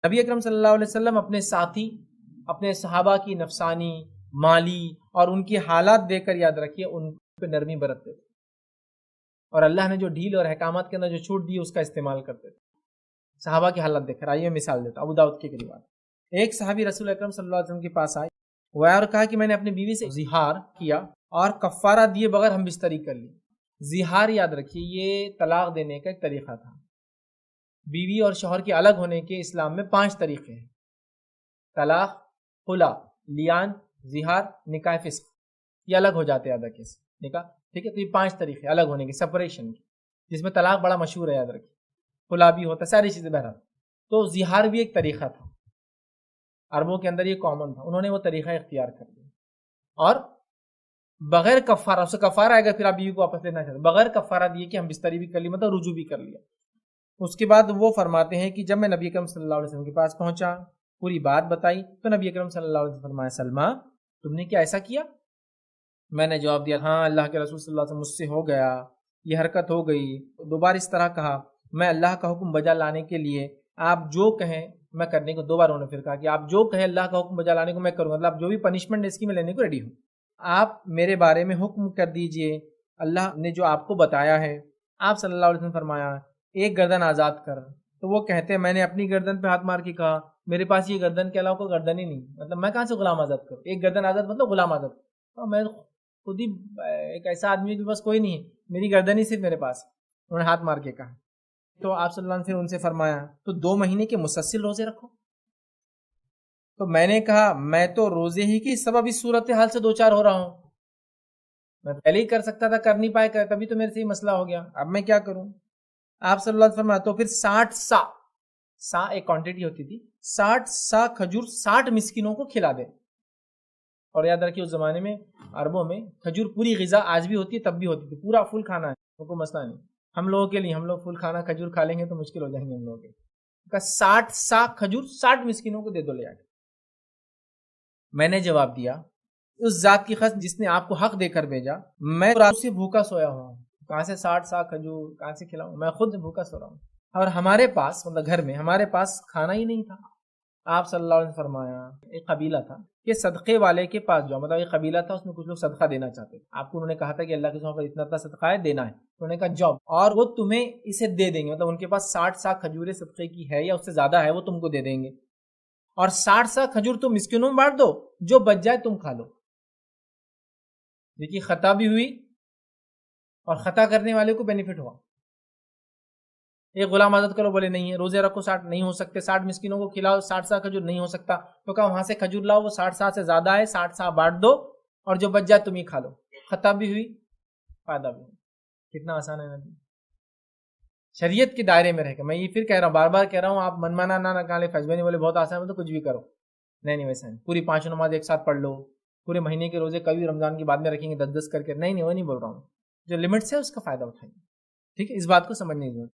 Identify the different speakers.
Speaker 1: نبی اکرم صلی اللہ علیہ وسلم اپنے ساتھی، اپنے صحابہ کی نفسانی، مالی اور ان کی حالات دیکھ کر یاد رکھیے ان پہ نرمی برتتے تھے، اور اللہ نے جو ڈھیل اور احکامات کے اندر جو چھوٹ دی اس کا استعمال کرتے تھے صحابہ کی حالت دیکھ کر۔ آئیے مثال دیتا ہوں، ابو داؤد کی روایت۔ ایک صحابی رسول اکرم صلی اللہ علیہ وسلم کے پاس آئے اور کہا کہ میں نے اپنی بیوی سے زہار کیا اور کفارہ دیے بغیر ہم بستری کر لی۔ زہار یاد رکھیے یہ طلاق دینے کا ایک طریقہ تھا۔ بیوی اور شوہر کے الگ ہونے کے اسلام میں 5 طریقے ہیں: طلاق، خلا، لیان، زہار، نکاح فسخ۔ یہ الگ ہو جاتے ہیں ادا کیسے نکاح، ٹھیک ہے؟ تو یہ 5 طریقے الگ ہونے کے، سپریشن کے، جس میں طلاق بڑا مشہور ہے، یاد رکھیے، خلا بھی ہوتا ہے، ساری چیزیں بہرحال۔ تو زہار بھی ایک طریقہ تھا، عربوں کے اندر یہ کامن تھا، انہوں نے وہ طریقہ اختیار کر لیا اور بغیر کفارہ، اس سے کفارہ آئے گا پھر آپ بیوی کو واپس لینا چاہتے، بغیر کفارہ دیے کہ ہم بستری بھی کر لی، مطلب رجوع بھی کر لیا۔ اس کے بعد وہ فرماتے ہیں کہ جب میں نبی اکرم صلی اللہ علیہ وسلم کے پاس پہنچا، پوری بات بتائی، تو نبی اکرم صلی اللہ علیہ وسلم فرمایا، سلمہ تم نے کیا ایسا کیا؟ میں نے جواب دیا، ہاں اللہ کے رسول صلی اللہ علیہ وسلم، مجھ سے ہو گیا، یہ حرکت ہو گئی۔ دوبارہ اس طرح کہا، میں اللہ کا حکم بجا لانے کے لیے آپ جو کہیں میں کرنے کو، 2 بار انہوں نے پھر کہا کہ آپ جو کہیں اللہ کا حکم بجا لانے کو میں کروں گا، مطلب جو بھی پنشمنٹ ہے اس کی میں لینے کو ریڈی ہوں، آپ میرے بارے میں حکم کر دیجئے، اللہ نے جو آپ کو بتایا ہے۔ آپ صلی اللہ علیہ وسلم فرمایا، ایک گردن آزاد کر۔ تو وہ کہتے ہیں میں نے اپنی گردن پہ ہاتھ مار کے کہا، میرے پاس یہ گردن کے علاوہ کوئی گردن ہی نہیں، مطلب میں کہاں سے غلام آزاد کروں؟ ایک گردن آزاد مطلب غلام آزاد، تو میں خود ہی ایک ایسا آدمی کے پاس کوئی نہیں ہے، میری گردن ہی صرف میرے پاس۔ انہوں نے ہاتھ مار کے کہا، تو آپ صلی اللہ علیہ وسلم نے ان سے فرمایا تو 2 مہینے کے مسلسل روزے رکھو۔ تو میں نے کہا میں تو روزے ہی کی سبب اس صورتحال سے 2-4 ہو رہا ہوں، میں پہلے ہی کر سکتا تھا، کر نہیں پائے، تبھی تو میرے سے یہ مسئلہ ہو گیا، اب میں کیا کروں؟ آپ صلی اللہ علیہ وسلم فرمایا تو پھر 60 سا ایک کوانٹٹی ہوتی تھی، 60 سا کھجور 60 مسکینوں کو کھلا دے۔ اور یاد رکھیے اس زمانے میں عربوں میں کھجور پوری غذا، آج بھی ہوتی ہے تب بھی ہوتی تھی، پورا فل کھانا ہے، کوئی مسئلہ نہیں۔ ہم لوگوں کے لیے، ہم لوگ فل کھانا کھجور کھا لیں گے تو مشکل ہو جائیں گے ہم لوگوں کے۔ 60 سا کھجور 60 مسکینوں کو دے دو لے آ کے۔ میں نے جواب دیا، اس ذات کی قسم جس نے آپ کو حق دے کر بھیجا، میں رات سے بھوکا سویا ہوا ہوں، کہاں سے 60 سا کھجور کہاں سے کھلاؤں؟ میں خود بھوکا سو رہا ہوں، اور ہمارے پاس مطلب گھر میں ہمارے پاس کھانا ہی نہیں تھا۔ آپ صلی اللہ علیہ وسلم فرمایا، ایک قبیلہ تھا کہ صدقے والے کے پاس جاؤ، مطلب ایک قبیلہ تھا، اس میں کچھ لوگ صدقہ دینا چاہتے تھے، آپ کو انہوں نے کہا تھا کہ اللہ کے سامنے اتنا صدقہ ہے دینا ہے، انہوں نے کہا جاؤ اور وہ تمہیں اسے دے دیں گے، مطلب ان کے پاس 60 سا کھجوریں صدقے کی ہے یا اس سے زیادہ ہے، وہ تم کو دے دیں گے، اور 60 سا کھجور تم مسکینوں میں بانٹ دو، جو بچ جائے تم کھا لو۔ دیکھیے خطا بھی ہوئی اور خطا کرنے والے کو بینیفٹ ہوا۔ ایک غلام آزاد کرو، بولے نہیں ہے، روزے رکھو 60 نہیں ہو سکتے، 60 مسکینوں کو کھلاؤ، 60 سا کھجور نہیں ہو سکتا، تو کہا وہاں سے کھجور لاؤ، وہ 60 سا سے زیادہ ہے، 60 سا بانٹ دو اور جو بچ جائے تم ہی کھا لو۔ خطا بھی ہوئی، فائدہ بھی ہوئی، کتنا آسان ہے نا، شریعت کے دائرے میں رہ کے۔ میں یہ پھر کہہ رہا ہوں، بار بار کہہ رہا ہوں، آپ منمانا نہ نکالے، فیضبانی نہیں بولے بہت آسان ہے تو کچھ بھی کرو، نہیں ویسا نہیں، پوری 5 نماز ایک ساتھ پڑھ لو، پورے مہینے کے روزے کبھی رمضان کی بعد میں رکھیں گے 10 کر کے، نہیں وہ نہیں بول رہا ہوں، جو لمٹ سے اس کا فائدہ اٹھائیں گے، ٹھیک ہے؟ اس بات کو سمجھنے کی ضرورت۔